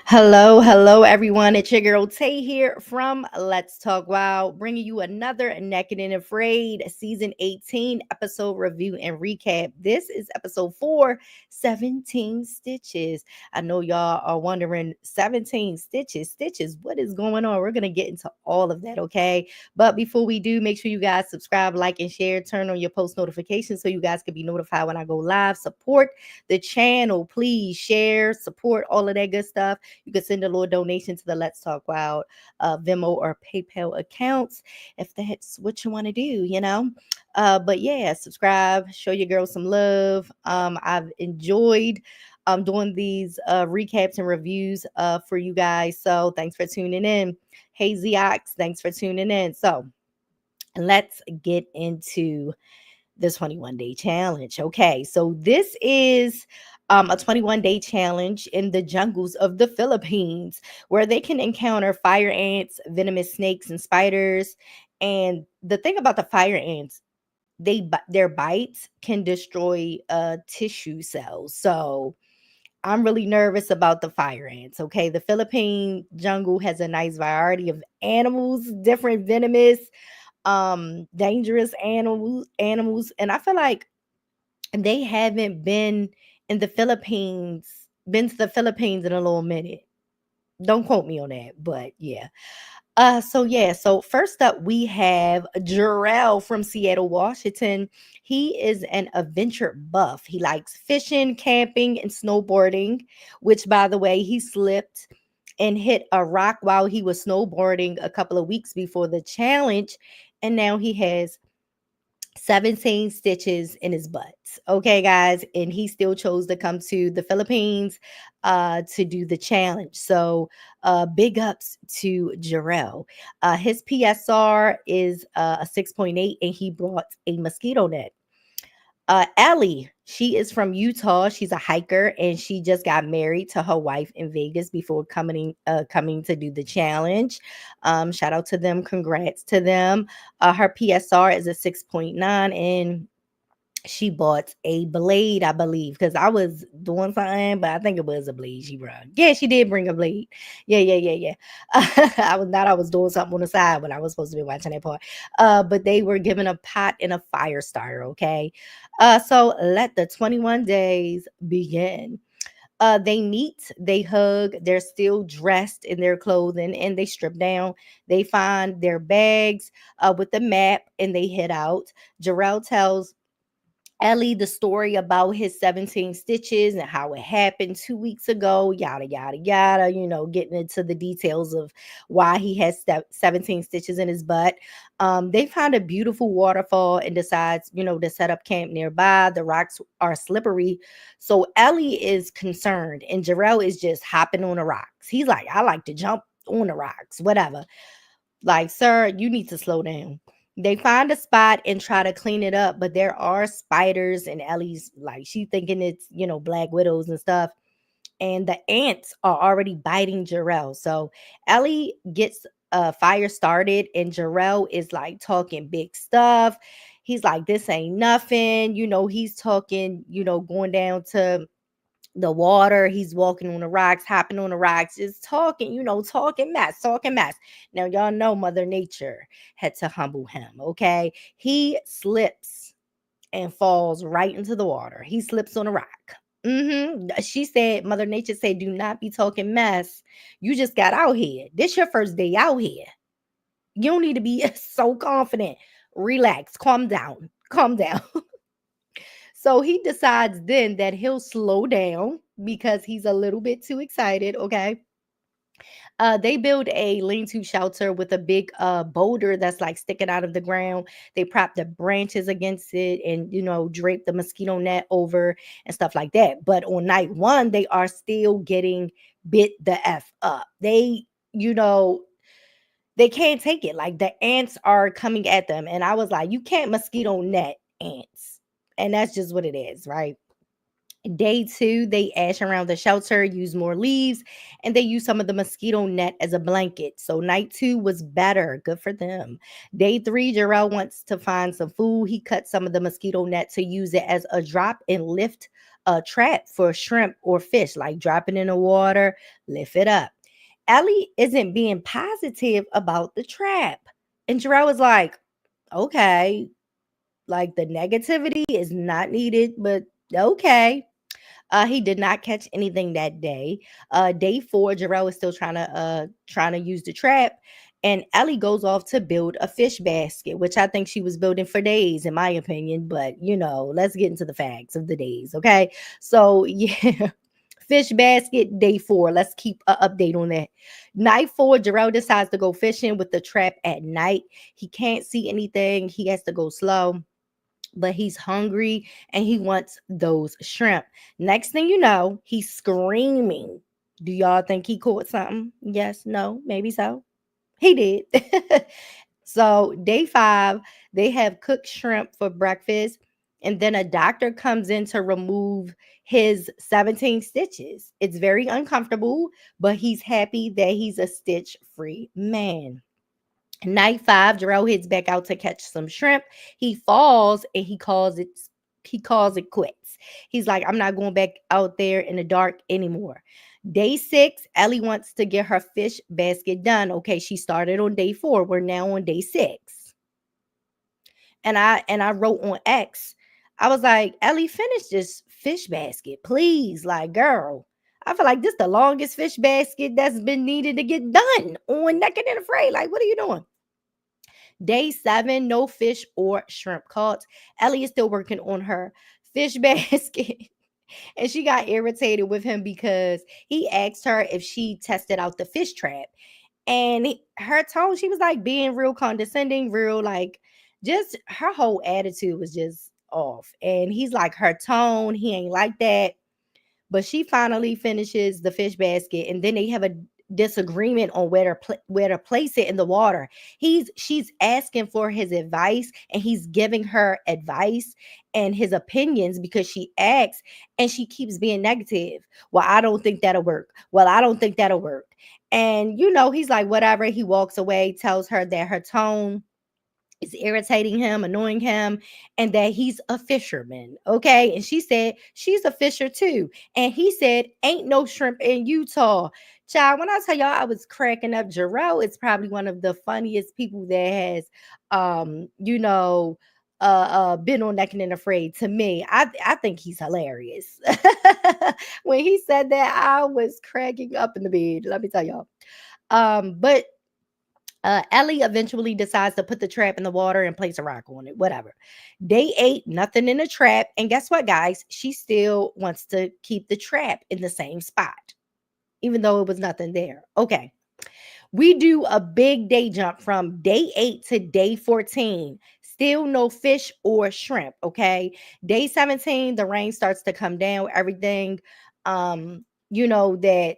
Hello, everyone. It's your girl Tay here from Let's Talk Wild, bringing you another Naked and Afraid Season 18 episode review and recap. This is episode 4, 17 Stitches. I know y'all are wondering, 17 Stitches, what is going on? We're going to get into all of that, okay? But before we do, make sure you guys subscribe, like, and share. Turn on your post notifications so you guys can be notified when I go live. Support the channel. Please share, support, all of that good stuff. You can send a little donation to the Let's Talk Wild Venmo or PayPal accounts if that's what you want to do. But yeah, subscribe, show your girl some love. I've enjoyed doing these recaps and reviews for you guys. So thanks for tuning in. Hey Ziox, thanks for tuning in. So let's get into the 21-day challenge. Okay, so this is a 21-day challenge in the jungles of the Philippines where they can encounter fire ants, venomous snakes, and spiders. And the thing about the fire ants, their bites can destroy tissue cells. So I'm really nervous about the fire ants. Okay, the Philippine jungle has a nice variety of animals, different venomous dangerous animals, and I feel like they haven't been to the Philippines in a little minute. Don't quote me on that, but yeah. So first up we have Jarrell from Seattle, Washington. He is an adventure buff. He likes fishing, camping, and snowboarding, which by the way, he slipped and hit a rock while he was snowboarding a couple of weeks before the challenge, and now he has 17 stitches in his butt. Okay, guys. And he still chose to come to the Philippines to do the challenge. So big ups to Jarrell. His PSR is a 6.8, and he brought a mosquito net. Ellie, she is from Utah. She's a hiker, and she just got married to her wife in Vegas before coming to do the challenge. Shout out to them. Congrats to them. Her PSR is a 6.9, and she bought a blade, I believe, because I was doing something, but I think it was a blade she brought. Yeah, she did bring a blade. Yeah. I was doing something on the side when I was supposed to be watching that part. But they were given a pot and a fire starter. Okay. So let the 21 days begin. They meet, they hug, they're still dressed in their clothing, and they strip down. They find their bags with the map, and they head out. Jarrell tells Ellie the story about his 17 stitches and how it happened 2 weeks ago, yada, yada, yada, getting into the details of why he has 17 stitches in his butt. They find a beautiful waterfall and decides, to set up camp nearby. The rocks are slippery. So Ellie is concerned, and Jarrell is just hopping on the rocks. He's like, I like to jump on the rocks, whatever. Like, sir, you need to slow down. They find a spot and try to clean it up, but there are spiders, and Ellie's like, she thinking it's, black widows and stuff. And the ants are already biting Jarrell. So Ellie gets a fire started, and Jarrell is like talking big stuff. He's like, this ain't nothing. He's talking, going down to the water. He's walking on the rocks, hopping on the rocks, just talking, talking mess. Now, y'all know Mother Nature had to humble him, okay? He slips and falls right into the water. He slips on a rock. She said, Mother Nature said, do not be talking mess. You just got out here. This your first day out here. You don't need to be so confident. Relax, calm down, calm down. So he decides then that he'll slow down because he's a little bit too excited. Okay. They build a lean-to shelter with a big boulder that's like sticking out of the ground. They prop the branches against it and drape the mosquito net over and stuff like that. But on night one, they are still getting bit the F up. You know, they can't take it. Like the ants are coming at them. And I was like, you can't mosquito net ants. And that's just what it is, right? Day two, they ash around the shelter, use more leaves, and they use some of the mosquito net as a blanket. So night two was better. Good for them. Day three, Jarrell wants to find some food. He cut some of the mosquito net to use it as a drop and lift a trap for shrimp or fish, like drop it in the water, lift it up. Ellie isn't being positive about the trap. And Jarrell was like, okay, like the negativity is not needed, but okay. He did not catch anything that day. Day 4, Jarrell is still trying to use the trap, and Ellie goes off to build a fish basket, which I think she was building for days, in my opinion. But let's get into the facts of the days, okay? So yeah. Fish basket, day 4. Let's keep an update on that. Night 4, Jarrell decides to go fishing with the trap at night. He can't see anything. He has to go slow, but he's hungry and he wants those shrimp. Next thing you know, he's screaming. Do y'all think he caught something? Yes, no, maybe so. He did. So, day 5, they have cooked shrimp for breakfast. And then a doctor comes in to remove his 17 stitches. It's very uncomfortable, but he's happy that he's a stitch free man. Night 5, Jarrell heads back out to catch some shrimp. He falls and he calls it quits. He's like, I'm not going back out there in the dark anymore. Day 6, Ellie wants to get her fish basket done. Okay, she started on day 4. We're now on day 6. And I wrote on X, I was like, Ellie, finish this fish basket, please. Like, girl, I feel like this the longest fish basket that's been needed to get done on Naked and Afraid. Like, what are you doing? Day 7, no fish or shrimp caught. Ellie is still working on her fish basket. And she got irritated with him because he asked her if she tested out the fish trap. And her tone, she was like being real condescending, real like, just her whole attitude was just off. And he's like, her tone, he ain't like that. But she finally finishes the fish basket, and then they have a disagreement on where to place it in the water. She's asking for his advice, and he's giving her advice and his opinions because she asks, and she keeps being negative. Well, I don't think that'll work. Well, I don't think that'll work. And he's like, whatever. He walks away, tells her that her tone is irritating him, annoying him, and that he's a fisherman. Okay. And she said she's a fisher too. And he said, ain't no shrimp in Utah. Child, when I tell y'all I was cracking up, Jarrell is probably one of the funniest people that has been on Naked and Afraid to me. I think he's hilarious. When he said that, I was cracking up in the bed. Let me tell y'all. But Ellie eventually decides to put the trap in the water and place a rock on it, whatever. Day 8, nothing in the trap. And guess what, guys? She still wants to keep the trap in the same spot, even though it was nothing there. Okay. We do a big day jump from day 8 to day 14. Still no fish or shrimp. Okay. Day 17, the rain starts to come down. Everything, that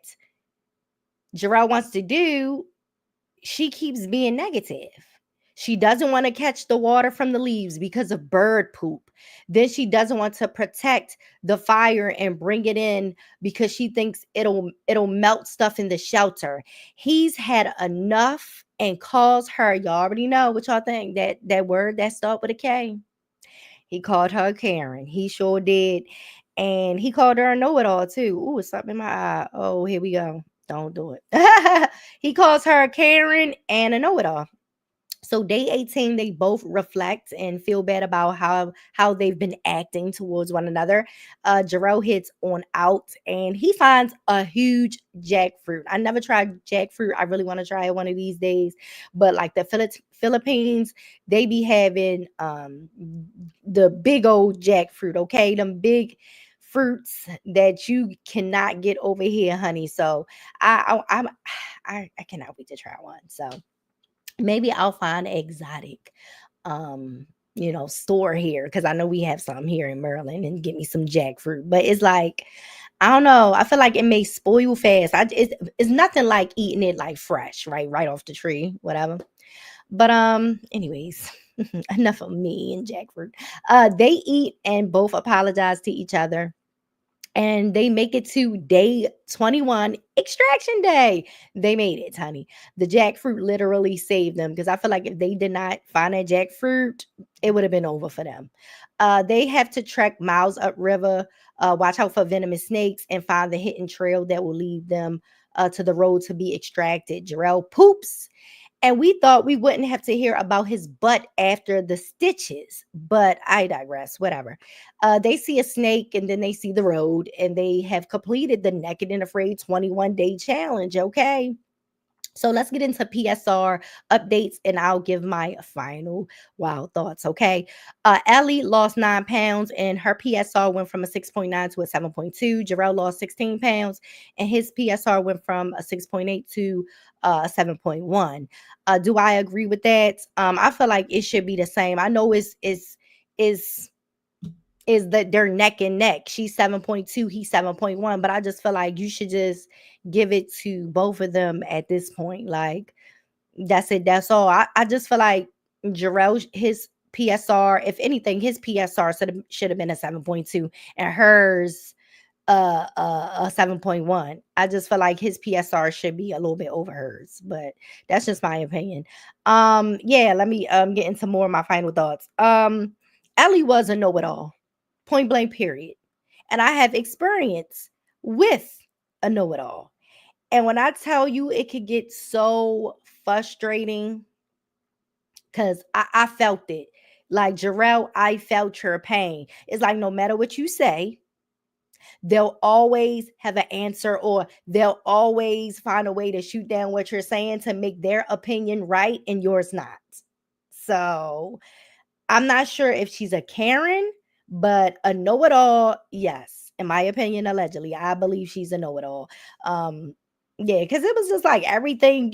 Jarrell wants to do, she keeps being negative. She doesn't want to catch the water from the leaves because of bird poop. Then she doesn't want to protect the fire and bring it in because she thinks it'll melt stuff in the shelter. He's had enough and calls her. Y'all already know what y'all think, that word that start with a K. He called her Karen. He sure did. And he called her a know-it-all too. Ooh, it's something in my eye. Oh, here we go. Don't do it. He calls her a Karen and a know-it-all. So day 18, they both reflect and feel bad about how they've been acting towards one another. Jarrell hits on out and he finds a huge jackfruit. I never tried jackfruit. I really want to try it one of these days. But like the Philippines, they be having the big old jackfruit, okay? Them big fruits that you cannot get over here, honey. So I cannot wait to try one. So maybe I'll find an exotic store here, because I know we have some here in Maryland, and get me some jackfruit. But it's like, I don't know, I feel like it may spoil fast. It's nothing like eating it like fresh, right off the tree, whatever. But anyways, enough of me and jackfruit. They eat and both apologize to each other, and they make it to day 21, extraction day. They made it, honey. The jackfruit literally saved them, because I feel like if they did not find that jackfruit, it would have been over for them. They have to trek miles upriver Watch out for venomous snakes and find the hidden trail that will lead them to the road to be extracted. Jarrell poops. And we thought we wouldn't have to hear about his butt after the stitches, but I digress, whatever. They see a snake and then they see the road, and they have completed the Naked and Afraid 21-day challenge. Okay. So let's get into PSR updates and I'll give my final wild thoughts. Okay. Ellie lost 9 pounds and her PSR went from a 6.9 to a 7.2. Jarrell lost 16 pounds and his PSR went from a 6.8 to 7.1. Do I agree with that? I feel like it should be the same. I know is is that they're neck and neck. She's 7.2, he's 7.1, but I just feel like you should just give it to both of them at this point. Like that's it. That's all. I just feel like Jarrell, his PSR, if anything, his PSR should have been a 7.2 and hers a 7.1. I just feel like his PSR should be a little bit over hers, but that's just my opinion. Yeah, let me get into more of my final thoughts. Ellie was a know-it-all. Point blank period. And I have experience with a know-it-all. And when I tell you it could get so frustrating, because I felt it. Like Jarrell, I felt your pain. It's like no matter what you say, they'll always have an answer or they'll always find a way to shoot down what you're saying to make their opinion right and yours not. So I'm not sure if she's a Karen, but a know-it-all, yes. In my opinion, allegedly, I believe she's a know-it-all. Yeah, because it was just like everything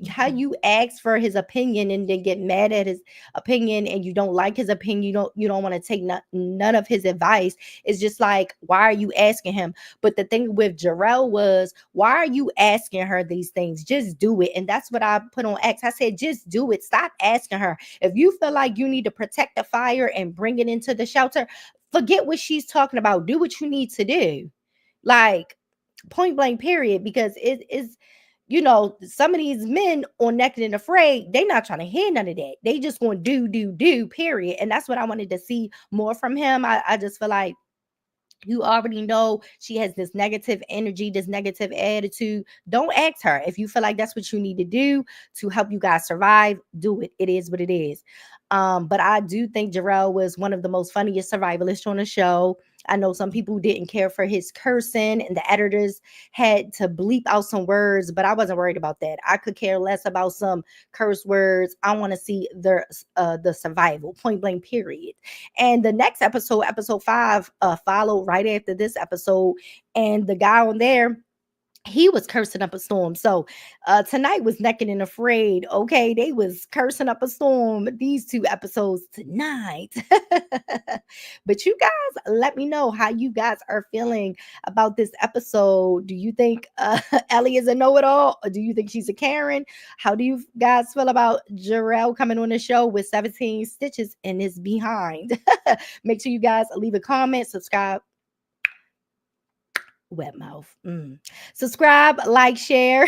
how you ask for his opinion and then get mad at his opinion and you don't like his opinion, you don't want to take none of his advice. It's just like, why are you asking him? But the thing with Jarrell was, why are you asking her these things? Just do it. And that's what I put on X. I said, just do it. Stop asking her. If you feel like you need to protect the fire and bring it into the shelter, forget what she's talking about. Do what you need to do. Like, point blank period, because it is, some of these men on Naked and Afraid, they not trying to hear none of that. They just going to do period. And that's what I wanted to see more from him. I just feel like you already know she has this negative energy, this negative attitude. Don't ask her. If you feel like that's what you need to do to help you guys survive, do it. It is what it is. But I do think Jarrell was one of the most funniest survivalists on the show. I know some people didn't care for his cursing, and the editors had to bleep out some words, but I wasn't worried about that. I could care less about some curse words. I want to see the survival, point blank, period. And the next episode, episode 5, followed right after this episode, and the guy on there, he was cursing up a storm. So tonight was Naked and Afraid. Okay, they was cursing up a storm these 2 episodes tonight. But you guys, let me know how you guys are feeling about this episode. Do you think Ellie is a know-it-all, or do you think she's a Karen? How do you guys feel about Jarrell coming on the show with 17 stitches in his behind? Make sure you guys leave a comment, subscribe. Wet mouth. Subscribe, like, share.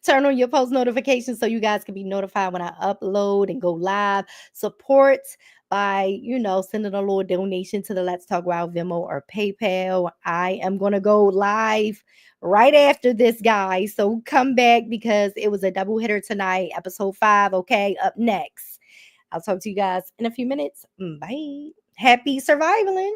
Turn on your post notifications so you guys can be notified when I upload and go live. Support by, sending a little donation to the Let's Talk Wild Venmo or PayPal. I am going to go live right after this, guys. So come back because it was a double hitter tonight, episode 5. Okay, up next. I'll talk to you guys in a few minutes. Bye. Happy surviving.